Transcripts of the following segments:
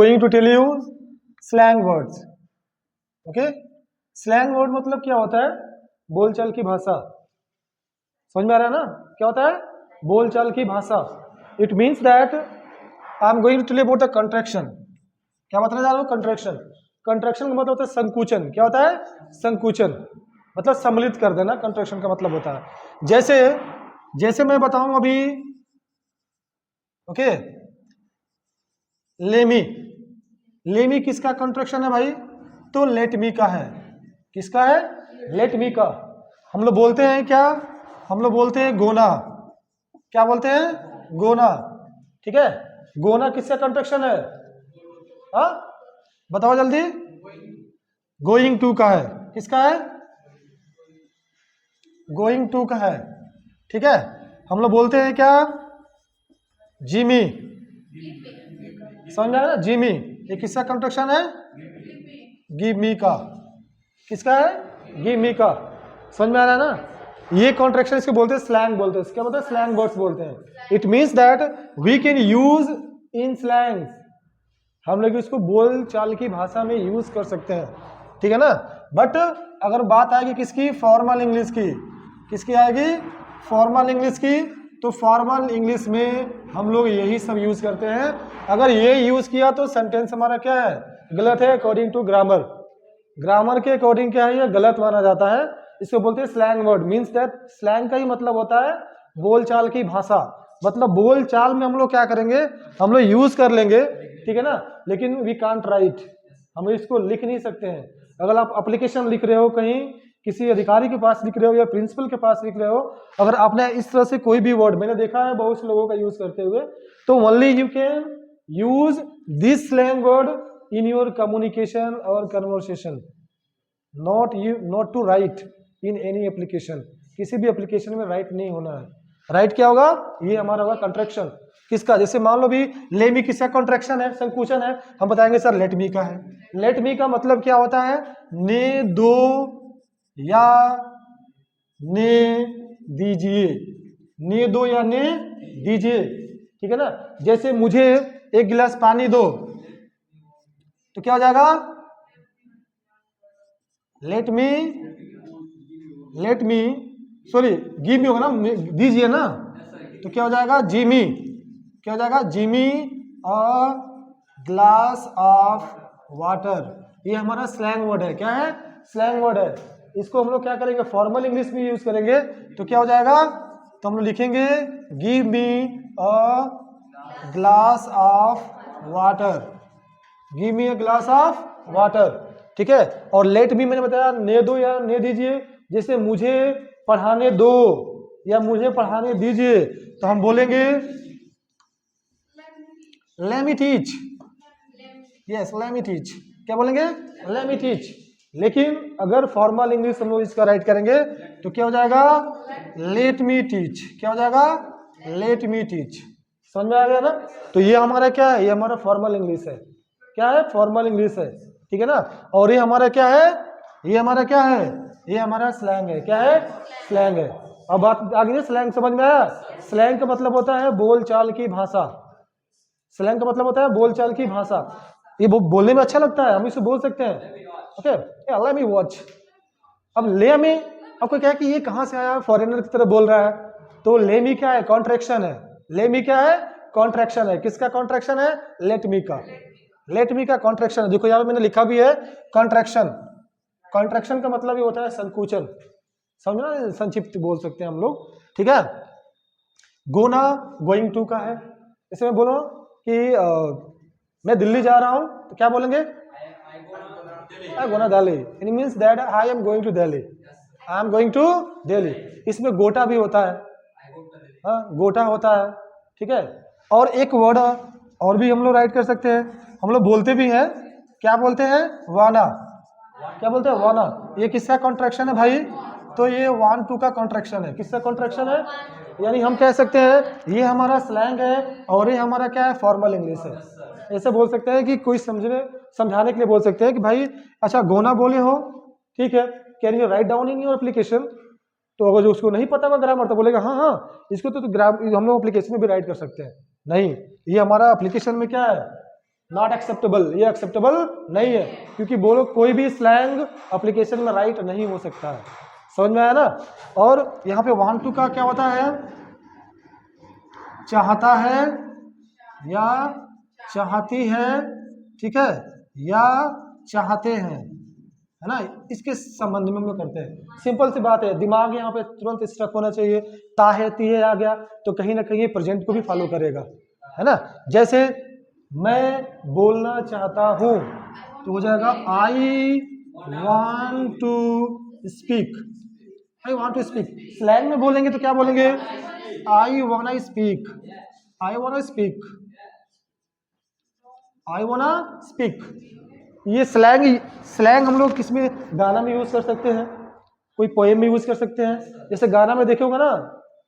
Going to tell you slang words. Okay, slang word मतलब क्या होता है? बोलचाल की भाषा। समझ में आ रहा है ना? क्या होता है? बोलचाल की भाषा। It means that I am going to tell you about the contraction. क्या बताने जा रहा हूँ? कंट्रैक्शन। कंट्रैक्शन का मतलब होता है संकुचन। क्या होता है? संकुचन, मतलब सम्मिलित कर देना, कंट्रैक्शन का मतलब होता है। जैसे जैसे मैं बताऊं अभी, ओके, लेमी। लेमी किसका कंट्रैक्शन है भाई? तो लेट मी का है। किसका है? लेट मी का। हम लोग बोलते हैं क्या? हम लोग बोलते हैं गोना। क्या बोलते हैं? गोना। ठीक है, गोना किसका कंट्रैक्शन है? हाँ, बताओ जल्दी। गोइंग टू का है। किसका है? गोइंग टू का है। ठीक है, हम लोग बोलते हैं क्या? जिमी। समझ में आया ना? जिमी, ये किसका कंट्रैक्शन है? गिव मी का। किसका है? गिव मी का। समझ में आ रहा है ना? ये कॉन्ट्रैक्शन इसको बोलते हैं स्लैंग बोलते हैं। क्या बोलते हैं? स्लैंग वर्ड्स बोलते हैं। It means that we can use in slangs. हम लोग इसको बोल चाल की भाषा में यूज कर सकते हैं, ठीक है ना? बट अगर बात आएगी किसकी? फॉर्मल इंग्लिश की। किसकी आएगी? फॉर्मल इंग्लिश की। तो फॉर्मल इंग्लिश में हम लोग यही सब यूज करते हैं। अगर ये यूज किया तो सेंटेंस हमारा क्या है? गलत है अकॉर्डिंग टू ग्रामर। ग्रामर के अकॉर्डिंग क्या है? ये गलत माना जाता है। इसको बोलते हैं slang word. Means that slang का ही मतलब होता है बोलचाल की भाषा। मतलब बोल चाल में हम लोग क्या करेंगे? हम लोग यूज कर लेंगे, ठीक है ना? लेकिन वी कांट राइट, हम इसको लिख नहीं सकते हैं। अगर आप एप्लीकेशन लिख रहे हो, कहीं किसी अधिकारी के पास लिख रहे हो या प्रिंसिपल के पास लिख रहे हो, अगर आपने इस तरह से कोई भी वर्ड, मैंने देखा है बहुत से लोगों का यूज करते हुए, तो only you can use this slang word in your communication और conversation, not to write in any application. किसी भी एप्लीकेशन में राइट नहीं होना है। राइट क्या होगा? ये हमारा होगा कंट्रैक्शन। किसका? जैसे मान लो भी लेमी किसका कंट्रैक्शन है? संकुचन है। हम बताएंगे सर लेट मी का है। लेट मी का मतलब क्या होता है? ने दो या ने दीजिए। ने दो या ने दीजिए, ठीक है ना? जैसे मुझे एक गिलास पानी दो, तो क्या हो जाएगा? Let me sorry give me होगा ना, दीजिए ना, तो क्या हो जाएगा? जीमी। क्या हो जाएगा? Jimmy a glass of water. ये हमारा स्लैंग वर्ड है। क्या है? स्लैंग वर्ड है। इसको हम लोग क्या करेंगे? फॉर्मल इंग्लिश में यूज करेंगे, तो क्या हो जाएगा? तो हम लोग लिखेंगे give me a glass of water. Give me a glass of water, ठीक है? और लेट मी मैंने बताया ने दो या ने दीजिए। जैसे मुझे पढ़ाने दो या मुझे पढ़ाने दीजिए, तो हम बोलेंगे let me teach। Yes, let me teach। क्या बोलेंगे? let me teach। लेकिन अगर फॉर्मल इंग्लिश हम लोग इसका राइट करेंगे तो क्या हो जाएगा? let me teach। क्या हो जाएगा? let me teach। समझ में आ गया ना? तो ये हमारा क्या है? ये हमारा फॉर्मल इंग्लिश है। क्या है? फॉर्मल इंग्लिश है, ठीक है ना? और ये हमारा क्या है? ये हमारा क्या है? ये हमारा स्लैंग है। क्या है? स्लैंग है। अब बात आगे, स्लैंग समझ में आया? स्लैंग का मतलब होता है बोलचाल की भाषा। स्लैंग का मतलब होता है बोलचाल की भाषा। ये बोलने में अच्छा लगता है, हम इसे बोल सकते हैं। Okay, let me watch. अब ले में आपको क्या है कि ये कहां से आया? फॉरेनर की तरह बोल रहा है, तो ले मी क्या है? कॉन्ट्रैक्शन है। ले मी क्या है? कॉन्ट्रैक्शन है। किसका कॉन्ट्रैक्शन है? लेट मी का। लेट मी का कॉन्ट्रैक्शन है। देखो यहाँ मैंने लिखा भी है कॉन्ट्रैक्शन। कॉन्ट्रैक्शन का मतलब ये होता है संकुचन। समझना? संक्षिप्त बोल सकते हैं हम लोग, ठीक है? गोना गोइंग टू का है। जैसे मैं बोलो कि मैं दिल्ली जा रहा हूं, तो क्या बोलेंगे? I gonna Delhi. It means that I am going to Delhi. I am going to Delhi. इसमें गोटा भी होता है, हाँ, गोटा होता है, ठीक है? और एक वर्ड और भी हम लोग राइट कर सकते हैं। हम लोग बोलते भी हैं, क्या बोलते हैं? वाना। क्या बोलते हैं? वाना। ये किसका कॉन्ट्रैक्शन है भाई? तो ये वन टू का कॉन्ट्रैक्शन है। किसका कॉन्ट्रैक्शन है? यानी हम कह सकते हैं ये हमारा स्लैंग है और ये हमारा क्या है? फॉर्मल इंग्लिश है। ऐसे बोल सकते हैं कि कोई समझाने के लिए बोल सकते हैं कि भाई अच्छा गोना बोले हो, ठीक है, can you write down in your application? तो अगर जो उसको नहीं पता होगा ग्रामर, तो बोलेगा हाँ हाँ, इसको तो हम लोग एप्लीकेशन में भी राइट कर सकते हैं। नहीं, ये हमारा एप्लीकेशन में क्या है? नॉट एक्सेप्टेबल, ये एक्सेप्टेबल नहीं है, क्योंकि बोलो कोई भी स्लैंग एप्लीकेशन में राइट नहीं हो सकता है। समझ में आया ना। और यहाँ पे वांट टू का क्या होता है, चाहता है या चाहती है, ठीक है, या चाहते हैं, है ना, इसके संबंध में हम लोग करते हैं। सिंपल सी बात है, दिमाग यहाँ पे तुरंत स्ट्रक होना चाहिए। ता है ती है आ गया तो कहीं ना कहीं प्रेजेंट को भी फॉलो करेगा, है ना। जैसे मैं बोलना चाहता हूँ तो हो जाएगा I want to speak, I want to speak. Slang में बोलेंगे तो क्या बोलेंगे, I wanna speak, I wanna speak, I wanna speak. ये स्लैंग हम लोग किसमें, गाना में यूज कर सकते हैं, कोई पोएम में यूज कर सकते हैं। जैसे गाना में देखे होगा ना,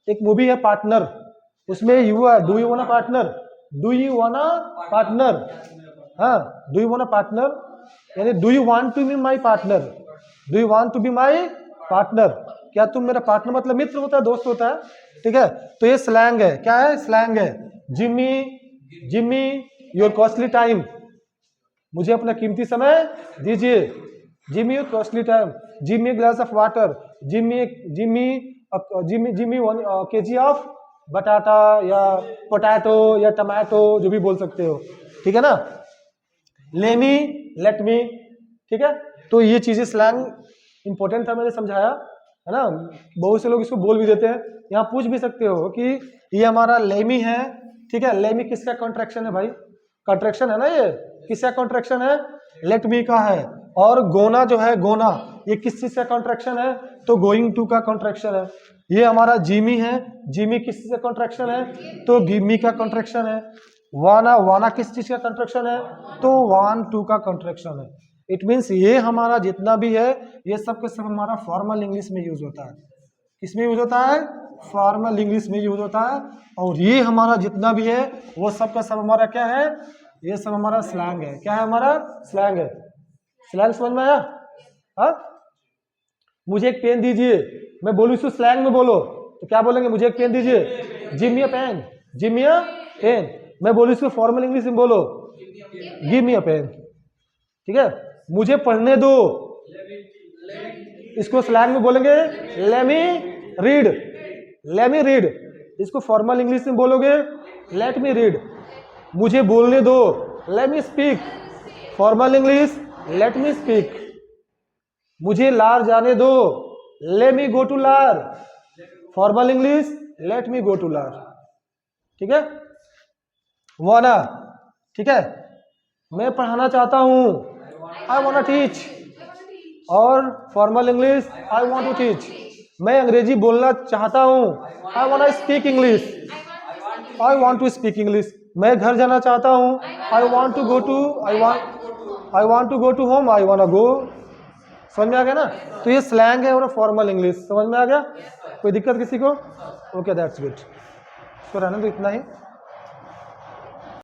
एक मूवी है पार्टनर, उसमें do you wanna partner, do you wanna partner, हाँ, डू यू वांना पार्टनर, यानी do you want to be my partner, do you want to be my partner, क्या तुम मेरा पार्टनर, मतलब मित्र होता है, दोस्त होता है, ठीक है। तो ये स्लैंग है, क्या है, स्लैंग है। Jimmy Jimmy your costly time, मुझे अपना कीमती समय दीजिए, Jimmy your costly time, Jimmy a glass of water, Jimmy Jimmy Jimmy one KG of बटाटा या पोटैटो या टमाटो, जो भी बोल सकते हो, ठीक है ना। लेमी लेट मी, ठीक है। तो ये चीजें स्लैंग इंपॉर्टेंट था, मैंने समझाया, है ना। बहुत से लोग इसको बोल भी देते हैं। यहाँ पूछ भी सकते हो कि ये हमारा लेमी है, ठीक है, लेमी किसका कॉन्ट्रैक्शन है भाई, कॉन्ट्रैक्शन है ना, ये किसका कॉन्ट्रैक्शन है, लेट मी का है। और गोना जो है, गोना, ये किस चीज का कॉन्ट्रैक्शन है, तो गोइंग टू का कॉन्ट्रैक्शन है। ये हमारा जिमी है, जिमी किस चीज का कॉन्ट्रैक्शन है, तो गिमी का कॉन्ट्रैक्शन है। वाना, वाना किस चीज का कॉन्ट्रैक्शन है, तो वान टू का कॉन्ट्रैक्शन है। इट मीन्स ये हमारा जितना भी है, ये सब के सब हमारा फॉर्मल इंग्लिश में यूज होता है। किसमें यूज होता है, फॉर्मल इंग्लिश में यूज होता है। और ये हमारा जितना भी है वो सब का सब हमारा क्या है, ये सब हमारा स्लैंग है। क्या है, हमारा स्लैंग है। स्लैंग समझ में आया, हाँ। मुझे एक पेन दीजिए, मैं बोलूँ इसको स्लैंग में बोलो तो क्या बोलेंगे, मुझे एक पेन दीजिए, गिव मी अ पेन, गिव मी अ पेन। मैं बोलूँ इसको फॉर्मल इंग्लिश में बोलो, गिव मी अ पेन, ठीक है। मुझे पढ़ने दो, इसको स्लैंग में बोलेंगे let me read, let me read. इसको फॉर्मल इंग्लिश में बोलोगे लेट मी रीड। मुझे बोलने दो, let me speak, formal English let me speak. मुझे लार जाने दो, लेट मी गो टू लार, formal English let me go to लार, ठीक है। वाना, ठीक है, मैं पढ़ाना चाहता हूं, आई वांट टू टीच, और formal English I want to teach. मैं अंग्रेजी बोलना चाहता हूं, I want to speak English, I want to speak English. मैं घर जाना चाहता हूं, I want to go to, I want to go to home, I want to go. समझ में आ गया ना। तो ये स्लैंग है और फॉर्मल इंग्लिश, समझ में आ गया। कोई दिक्कत किसी को, ओके दैट्स गुड। तो रहने दो इतना ही।